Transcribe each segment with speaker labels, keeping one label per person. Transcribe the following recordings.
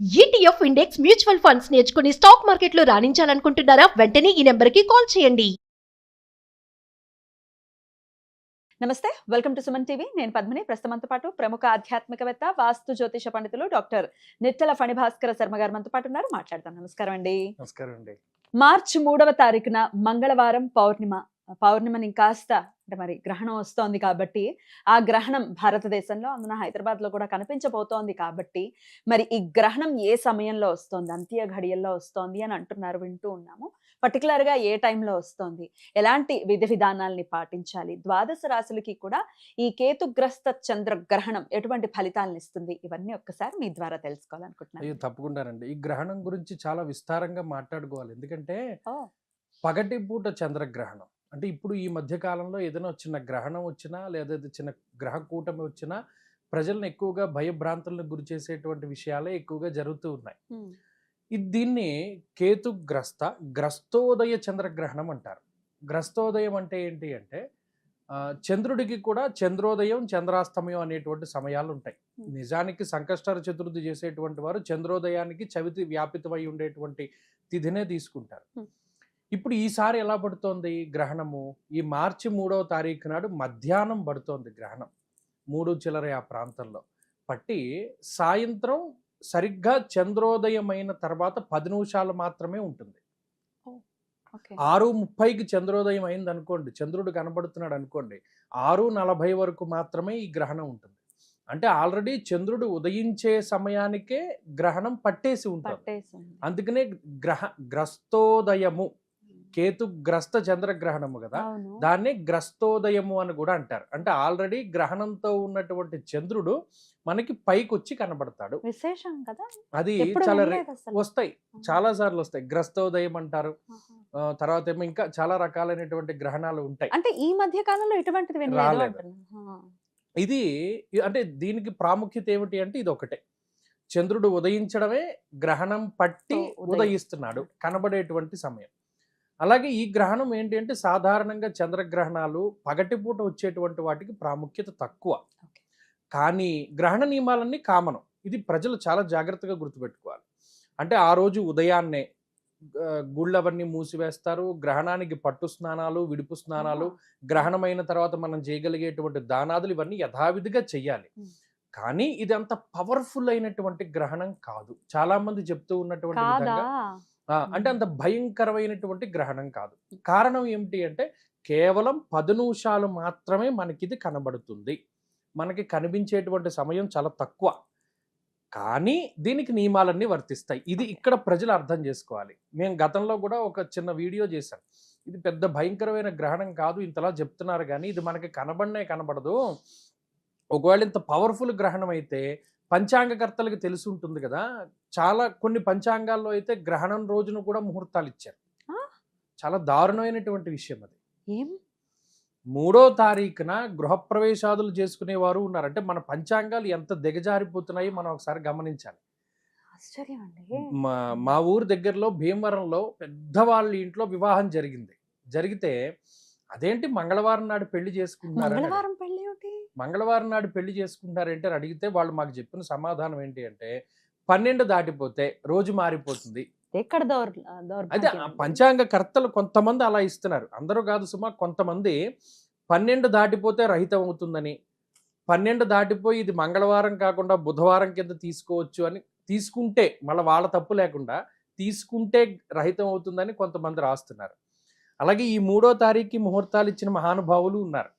Speaker 1: ETF index mutual funds నేర్చుకుని stock మార్కెట్లో రాణించాలనుకుంటున్నారా? వెంటనే ఈ నెంబర్కి కాల్ చేయండి.
Speaker 2: నమస్తే, వెల్కమ్ టు సుమన్ టీవీ. నేను పద్మిని. ప్రస్తుతంతో పాటు ప్రముఖ ఆధ్యాత్మికవేత్త, వాస్తు జ్యోతిష పండితులు డాక్టర్ నిట్టల ఫణిభాస్కర శర్మ గారు మనతో పాటు ఉన్నారు. మాట్లాడదాం. నమస్కారం అండి.
Speaker 3: నమస్కారం అండి.
Speaker 2: మార్చి 3వ తారీఖున మంగళవారం పౌర్ణిమని ఇంకాస్త అంటే మరి గ్రహణం వస్తోంది కాబట్టి, ఆ గ్రహణం భారతదేశంలో అందున హైదరాబాద్ లో కూడా కనిపించబోతోంది కాబట్టి, మరి ఈ గ్రహణం ఏ సమయంలో వస్తోంది, అంత్య ఘడియల్లో వస్తోంది అని అంటున్నారు, వింటూ ఉన్నాము. పర్టికులర్ గా ఏ టైంలో వస్తోంది, ఎలాంటి విధి విధానాల్ని పాటించాలి, ద్వాదశ రాశులకి కూడా ఈ కేతుగ్రస్త చంద్రగ్రహణం ఎటువంటి ఫలితాలను ఇస్తుంది, ఇవన్నీ ఒక్కసారి మీ ద్వారా తెలుసుకోవాలనుకుంటున్నాను.
Speaker 3: అయ్యో తప్పకుండానండి. ఈ గ్రహణం గురించి చాలా విస్తారంగా మాట్లాడుకోవాలి. ఎందుకంటే
Speaker 2: ఓ,
Speaker 3: పగటిపూట చంద్రగ్రహణం అంటే ఇప్పుడు ఈ మధ్య కాలంలో ఏదైనా చిన్న గ్రహణం వచ్చినా లేదా చిన్న గ్రహ కూటమి వచ్చినా ప్రజలను ఎక్కువగా భయభ్రాంతులకు గురి చేసేటువంటి విషయాలే ఎక్కువగా జరుగుతూ ఉన్నాయి. దీన్ని గ్రస్తోదయ చంద్రగ్రహణం అంటారు. గ్రస్తోదయం అంటే ఏంటి అంటే చంద్రుడికి కూడా చంద్రోదయం చంద్రాస్తమయం అనేటువంటి సమయాలు ఉంటాయి. నిజానికి సంకష్టర చతుర్థి చేసేటువంటి వారు చంద్రోదయానికి చవితి వ్యాపితమై ఉండేటువంటి తిథినే తీసుకుంటారు. ఇప్పుడు ఈసారి ఎలా పడుతోంది గ్రహణము? ఈ మార్చి 3వ తారీఖు నాడు మధ్యాహ్నం పడుతోంది గ్రహణం. 3 చిల్లర ఆ ప్రాంతంలో పట్టి సాయంత్రం సరిగ్గా చంద్రోదయమైన తర్వాత 10 నిమిషాలు మాత్రమే ఉంటుంది. 6:30కి చంద్రోదయం అయింది అనుకోండి, చంద్రుడు కనబడుతున్నాడు అనుకోండి, 6:40 వరకు మాత్రమే ఈ గ్రహణం ఉంటుంది. అంటే ఆల్రెడీ చంద్రుడు ఉదయించే సమయానికే గ్రహణం పట్టేసి ఉంటుంది. అందుకనే గ్రస్తోదయము, కేతుగ్రస్త చంద్రగ్రహణము కదా, దాన్ని గ్రస్తోదయము అని కూడా అంటారు. అంటే ఆల్రెడీ గ్రహణంతో ఉన్నటువంటి చంద్రుడు మనకి పైకి వచ్చి కనబడతాడు.
Speaker 2: విశేషం కదా,
Speaker 3: అది చాలా వస్తాయి, చాలా సార్లు వస్తాయి. గ్రస్తోదయం అంటారు. తర్వాత ఏమో ఇంకా చాలా రకాలైనటువంటి గ్రహణాలు ఉంటాయి.
Speaker 2: అంటే ఈ మధ్య కాలంలో ఇటువంటిది
Speaker 3: రాలేదు. ఇది అంటే దీనికి ప్రాముఖ్యత ఏమిటి అంటే ఇది ఒకటే, చంద్రుడు ఉదయించడమే గ్రహణం పట్టి ఉదయిస్తున్నాడు కనబడేటువంటి సమయం. అలాగే ఈ గ్రహణం ఏంటి అంటే సాధారణంగా చంద్రగ్రహణాలు పగటిపూట వచ్చేటువంటి వాటికి ప్రాముఖ్యత తక్కువ, కానీ గ్రహణ నియమాలన్నీ కామనం. ఇది ప్రజలు చాలా జాగ్రత్తగా గుర్తుపెట్టుకోవాలి. అంటే ఆ రోజు ఉదయాన్నే గుళ్ళవన్నీ మూసివేస్తారు. గ్రహణానికి పట్టు స్నానాలు, విడుపు స్నానాలు, గ్రహణమైన తర్వాత మనం చేయగలిగేటువంటి దానాదులు ఇవన్నీ యథావిధిగా చెయ్యాలి. కానీ ఇది అంత పవర్ఫుల్ అయినటువంటి గ్రహణం కాదు. చాలా మంది చెప్తూ ఉన్నటువంటి విధంగా అంటే అంత భయంకరమైనటువంటి గ్రహణం కాదు. కారణం ఏమిటి అంటే కేవలం 10 నిమిషాలు మాత్రమే మనకి ఇది కనబడుతుంది. మనకి కనిపించేటువంటి సమయం చాలా తక్కువ, కానీ దీనికి నియమాలన్నీ వర్తిస్తాయి. ఇది ఇక్కడ ప్రజలు అర్థం చేసుకోవాలి. మేము గతంలో కూడా ఒక చిన్న వీడియో చేశాం. ఇది పెద్ద భయంకరమైన గ్రహణం కాదు, ఇంతలా చెప్తున్నారు కానీ ఇది మనకి కనబడదు. ఒకవేళ ఇంత పవర్ఫుల్ గ్రహణం అయితే పంచాంగకర్తలకు తెలిసి ఉంటుంది కదా, చాలా కొన్ని పంచాంగాల్లో అయితే గ్రహణం రోజున కూడా ముహూర్తాలు ఇచ్చారు. చాలా దారుణమైనటువంటి విషయం అది. 3వ తారీఖున గృహప్రవేశాదులు చేసుకునేవారు ఉన్నారు. అంటే మన పంచాంగాలు ఎంత దిగజారిపోతున్నాయి మనం ఒకసారి గమనించాలి. మా ఊరు దగ్గరలో భీమవరంలో పెద్దవాళ్ళ ఇంట్లో వివాహం జరిగితే అదేంటి మంగళవారం నాడు పెళ్లి చేసుకుంటున్నారు, మంగళవారం నాడు పెళ్లి చేసుకుంటున్నారంటే అని అడిగితే వాళ్ళు మాకు చెప్పిన సమాధానం ఏంటి అంటే 12 దాటిపోతే రోజు మారిపోతుంది. అయితే పంచాంగ కర్తలు కొంతమంది అలా ఇస్తున్నారు, అందరూ కాదు సుమా. కొంతమంది 12 దాటిపోతే రహితం అవుతుందని, 12 దాటిపోయి ఇది మంగళవారం కాకుండా బుధవారం కింద తీసుకోవచ్చు అని, తీసుకుంటే మళ్ళీ వాళ్ళ తప్పు లేకుండా తీసుకుంటే రహితం అవుతుందని కొంతమంది రాస్తున్నారు. అలాగే ఈ 3వ తారీఖుకి ముహూర్తాలు ఇచ్చిన మహానుభావులు ఉన్నారు.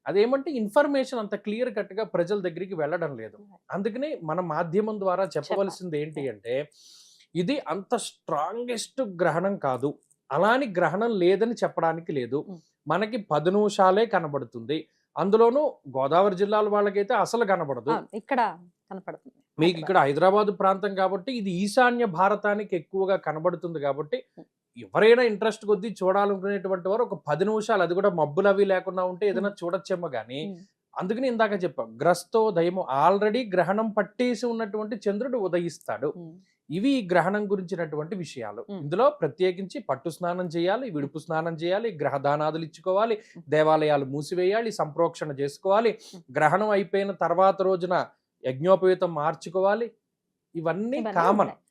Speaker 3: అదేమంటే ఇన్ఫర్మేషన్ అంత క్లియర్ కట్గా ప్రజల దగ్గరికి వెళ్ళడం లేదు. అందుకని మన మాధ్యమం ద్వారా చెప్పవలసింది ఏంటి అంటే ఇది అంత స్ట్రాంగెస్ట్ గ్రహణం కాదు, అలాని గ్రహణం లేదని చెప్పడానికి లేదు. మనకి 10 నిమిషాలే కనబడుతుంది. అందులోనూ గోదావరి జిల్లాల వాళ్ళకైతే అసలు కనబడదు.
Speaker 2: ఇక్కడ కనపడుతుంది.
Speaker 3: మీకు ఇక్కడ హైదరాబాద్ ప్రాంతం కాబట్టి ఇది ఈశాన్య భారతానికి ఎక్కువగా కనబడుతుంది కాబట్టి ఎవరైనా ఇంట్రెస్ట్ కొద్దీ చూడాలనుకునేటువంటి వారు ఒక 10 నిమిషాలు, అది కూడా మబ్బులు అవి లేకుండా ఉంటే ఏదైనా చూడొచ్చేమో కానీ. అందుకని ఇందాక చెప్పాం, గ్రస్తోదయము ఆల్రెడీ గ్రహణం పట్టేసి ఉన్నటువంటి చంద్రుడు ఉదయిస్తాడు. ఇవి గ్రహణం గురించినటువంటి విషయాలు. ఇందులో ప్రత్యేకించి పట్టు స్నానం చేయాలి, విడుపు స్నానం చేయాలి, గ్రహదానాదులు ఇచ్చుకోవాలి, దేవాలయాలు మూసివేయాలి, సంప్రోక్షణ చేసుకోవాలి, గ్రహణం అయిపోయిన తర్వాత రోజున యజ్ఞోపవీతం మార్చుకోవాలి, ఇవన్నీ
Speaker 2: ఇవన్నీ
Speaker 3: కామన్.
Speaker 2: ఉంటాయి.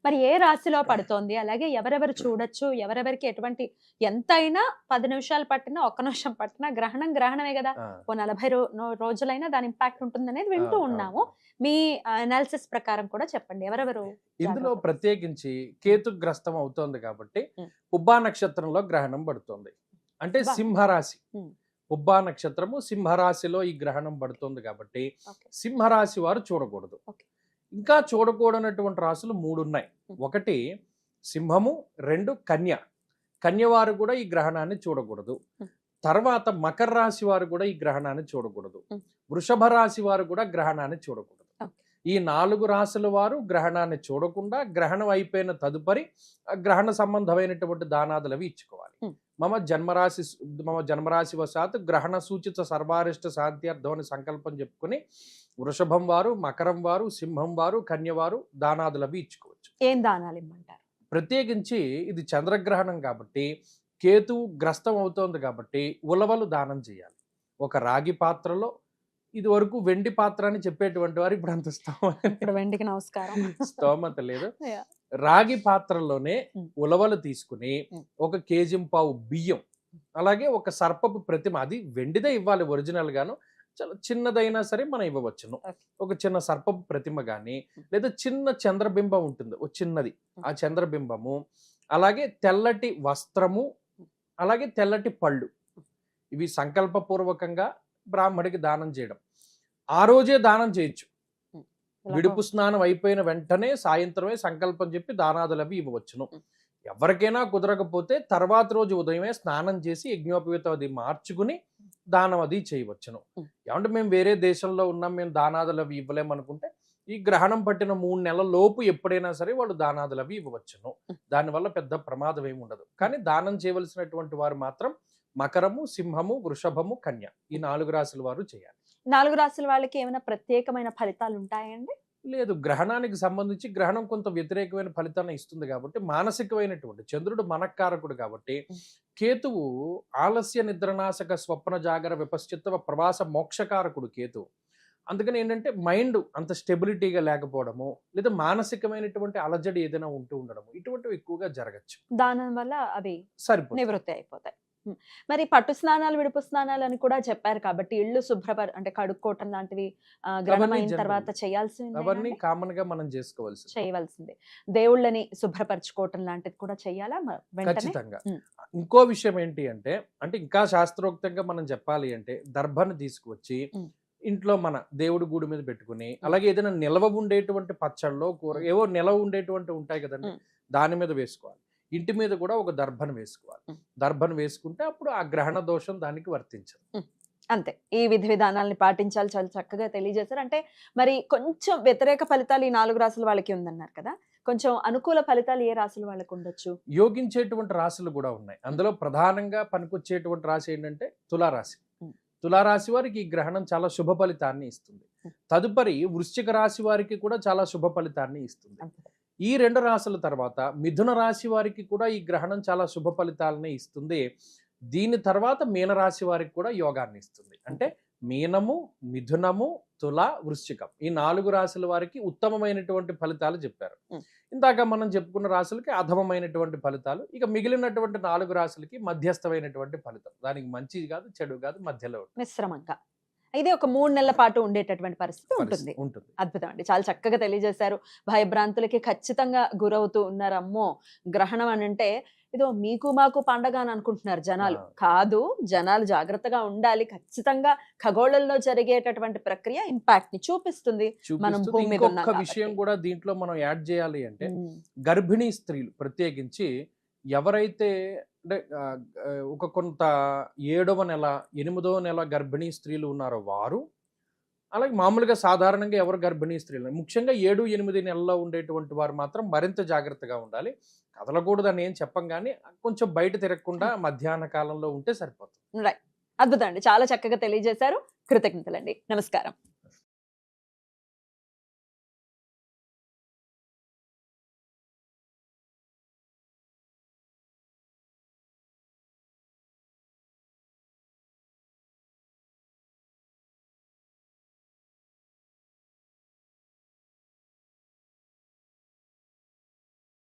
Speaker 2: మరి ఏ రాశిలో పడుతోంది, అలాగే ఎవరెవరు చూడొచ్చు, ఎవరెవరికి ఎటువంటి, ఎంతైనా 10 నిమిషాలు పట్టినా 1 నిమిషం పట్టినా గ్రహణం గ్రహణమే కదా, ఓ 40 రోజులైనా దాని ఇంపాక్ట్ ఉంటుంది అనేది వింటూ ఉన్నాము. మీ అనాలిసిస్ ప్రకారం కూడా చెప్పండి ఎవరెవరు
Speaker 3: ఇందులో
Speaker 2: జాగ్రత్త.
Speaker 3: ప్రత్యేకించి కేతుగ్రస్తం అవుతోంది కాబట్టి పుబ్బా నక్షత్రంలో గ్రహణం పడుతోంది. అంటే
Speaker 2: పుబ్బా.
Speaker 3: సింహరాశి,
Speaker 2: ఉమ్.
Speaker 3: పుబ్బా నక్షత్రము సింహరాశిలో ఈ గ్రహణం పడుతోంది కాబట్టి
Speaker 2: ఓకే.
Speaker 3: సింహరాశి వారు చూడకూడదు.
Speaker 2: ఓకే.
Speaker 3: ఇంకా చూడకూడనటువంటి రాశులు 3 ఉన్నాయి. ఒకటి సింహము, 2 కన్య. కన్య వారు కూడా ఈ గ్రహణాన్ని చూడకూడదు. తర్వాత మకర రాశి వారు కూడా ఈ గ్రహణాన్ని చూడకూడదు. వృషభ రాశి వారు కూడా గ్రహణాన్ని చూడకూడదు. ఈ 4 రాశుల వారు గ్రహణాన్ని చూడకుండా గ్రహణం అయిపోయిన తదుపరి గ్రహణ సంబంధమైనటువంటి దానాదులు అవి ఇచ్చుకోవాలి. మమ జన్మరాశి వశాత్ గ్రహణ సూచిత సర్వారిష్ట శాంత్యర్థం అని సంకల్పం చెప్పుకొని వృషభం వారు, మకరం వారు, సింహం వారు, కన్య వారు దానాదులు అవి ఇచ్చుకోవచ్చు.
Speaker 2: ఏం దానాలు ఇమ్మంటారు?
Speaker 3: ప్రత్యేకించి ఇది చంద్రగ్రహణం కాబట్టి కేతువు గ్రస్తం అవుతోంది కాబట్టి ఉలవలు దానం చేయాలి. ఒక రాగి పాత్రలో, ఇది వరకు వెండి పాత్ర అని చెప్పేటువంటి వారు ఇప్పుడు అంత
Speaker 2: ఇప్పుడు వెండికి నమస్కారం.
Speaker 3: స్తోమత లేదు. రాగి పాత్రలోనే ఉలవలు తీసుకుని 1 కేజీ బియ్యం, అలాగే ఒక సర్పపు ప్రతిమ, అది వెండిదే ఇవ్వాలి ఒరిజినల్ గాను, చాలా చిన్నదైనా సరే మనం ఇవ్వవచ్చును. ఒక చిన్న సర్పపు ప్రతిమ కానీ, లేదా చిన్న చంద్రబింబం ఉంటుంది ఒక చిన్నది, ఆ చంద్రబింబము, అలాగే తెల్లటి వస్త్రము, అలాగే తెల్లటి పళ్ళు, ఇవి సంకల్పపూర్వకంగా బ్రాహ్మడికి దానం చేయడం. ఆ రోజే దానం చేయొచ్చు. విడుపు స్నానం అయిపోయిన వెంటనే సాయంత్రమే సంకల్పం చెప్పి దానాదులు అవి ఇవ్వవచ్చును. ఎవరికైనా కుదరకపోతే తర్వాత రోజు ఉదయమే స్నానం చేసి యజ్ఞోపవీతం అది మార్చుకుని దానం అది చేయవచ్చును. ఏమంటే మేము వేరే దేశంలో ఉన్నాం, మేము దానాదులు అవి ఇవ్వలేమనుకుంటే ఈ గ్రహణం పట్టిన 3 నెలల లోపు ఎప్పుడైనా సరే వాళ్ళు దానాదులు అవి ఇవ్వవచ్చును. దానివల్ల పెద్ద ప్రమాదం ఏమి ఉండదు. కానీ దానం చేయవలసినటువంటి వారు మాత్రం మకరము, సింహము, వృషభము, కన్య, ఈ 4 రాశుల వారు చేయాలి.
Speaker 2: 4 రాశుల వాళ్ళకి ఏమైనా ప్రత్యేకమైన ఫలితాలు ఉంటాయండి?
Speaker 3: లేదు, గ్రహణానికి సంబంధించి గ్రహణం కొంత వ్యతిరేకమైన ఫలితాన్ని ఇస్తుంది కాబట్టి మానసికమైనటువంటి, చంద్రుడు మనఃకారకుడు కాబట్టి, కేతువు ఆలస్య నిద్రనాశక స్వప్న జాగర విపశ్చిత్వ ప్రవాస మోక్షకారకుడు కేతువు. అందుకని ఏంటంటే మైండ్ అంత స్టెబిలిటీగా లేకపోవడము, లేదా మానసికమైనటువంటి అలజడి ఏదైనా ఉంటూ ఉండడము, ఇటువంటివి ఎక్కువగా జరగచ్చు.
Speaker 2: దాని వల్ల అవి
Speaker 3: సరిపోతుంది,
Speaker 2: నివృత్తి అయిపోతాయి. మరి పట్టు స్నానాలు, విడుపు స్నానాలు అని కూడా చెప్పారు కాబట్టి ఇళ్ళు అంటే కడుక్కోవటం లాంటివి గ్రహణం అయిన తర్వాత
Speaker 3: అవన్నీ కామన్ గా మనం
Speaker 2: చేయవలసిందే. దేవుళ్ళని శుభ్రపరచుకోవటం లాంటిది కూడా చెయ్యాలా
Speaker 3: ఖచ్చితంగా. ఇంకో విషయం ఏంటి అంటే ఇంకా శాస్త్రోక్తంగా మనం చెప్పాలి అంటే దర్భను తీసుకువచ్చి ఇంట్లో మన దేవుడి గూడు మీద పెట్టుకుని, అలాగే ఏదైనా నిల్వ ఉండేటువంటి పచ్చళ్ళలో కూర ఏవో నిల్వ ఉండేటువంటి ఉంటాయి కదండి, దాని మీద వేసుకోవాలి. ఇంటి మీద కూడా ఒక దర్భను వేసుకోవాలి. దర్భను వేసుకుంటే అప్పుడు ఆ గ్రహణ దోషం దానికి వర్తించదు.
Speaker 2: అంతే. ఈ విధి విధానాలని పాటించాలి. చాలా చక్కగా తెలియజేశారు. అంటే మరి కొంచెం వ్యతిరేక ఫలితాలు ఈ 4 రాశుల వాళ్ళకి ఉందన్నారు కదా, కొంచెం అనుకూల ఫలితాలు ఏ రాశుల వాళ్ళకి ఉండొచ్చు?
Speaker 3: యోగించేటువంటి రాశులు కూడా ఉన్నాయి. అందులో ప్రధానంగా పనికొచ్చేటువంటి రాశి ఏంటంటే తులారాశి. తులారాశి వారికి ఈ గ్రహణం చాలా శుభ ఫలితాన్ని ఇస్తుంది. తదుపరి వృశ్చిక రాశి వారికి కూడా చాలా శుభ ఫలితాన్ని ఇస్తుంది. ఈ 2 రాశుల తర్వాత మిథున రాశి వారికి కూడా ఈ గ్రహణం చాలా శుభ ఫలితాలని ఇస్తుంది. దీని తర్వాత మీనరాశి వారికి కూడా యోగాన్ని ఇస్తుంది. అంటే మీనము, మిథునము, తుల, వృశ్చికం, ఈ 4 రాశుల వారికి ఉత్తమమైనటువంటి ఫలితాలు చెప్పారు. ఇందాక మనం చెప్పుకున్న రాశులకి అధమమైనటువంటి ఫలితాలు, ఇక మిగిలినటువంటి 4 రాశులకి మధ్యస్థమైనటువంటి ఫలితం. దానికి మంచి కాదు, చెడు కాదు, మధ్యలో
Speaker 2: మిశ్రమంగా. ఇది ఒక 3 నెలల పాటు ఉండేటటువంటి పరిస్థితి ఉంటుంది. అద్భుతం అండి, చాలా చక్కగా తెలియజేశారు. భయభ్రాంతులకి ఖచ్చితంగా గురవుతూ ఉన్నారు. అమ్మో గ్రహణం అని అంటే ఇదో మీకు మాకు పండగ అని అనుకుంటున్నారు జనాలు. కాదు, జనాలు జాగ్రత్తగా ఉండాలి. ఖచ్చితంగా ఖగోళంలో జరిగేటటువంటి ప్రక్రియ ఇంపాక్ట్ ని చూపిస్తుంది. మనం భూమి మీద ఉన్నాం కాబట్టి.
Speaker 3: విషయం కూడా దీంట్లో మనం యాడ్ చేయాలి అంటే గర్భిణీ స్త్రీలు ప్రత్యేకించి ఎవరైతే అంటే ఒక కొంత 7వ నెల 8వ నెల గర్భిణీ స్త్రీలు ఉన్నారో వారు, అలాగే మామూలుగా సాధారణంగా ఎవరు గర్భిణీ స్త్రీలు, ముఖ్యంగా 7, 8 నెలల్లో ఉండేటువంటి వారు మాత్రం మరింత జాగ్రత్తగా ఉండాలి. కదలకూడదని ఏం చెప్పం కానీ కొంచెం బయట తిరగకుండా మధ్యాహ్న కాలంలో ఉంటే సరిపోతుంది.
Speaker 2: అద్భుతం అండి, చాలా చక్కగా తెలియజేశారు. కృతజ్ఞతలండి. నమస్కారం.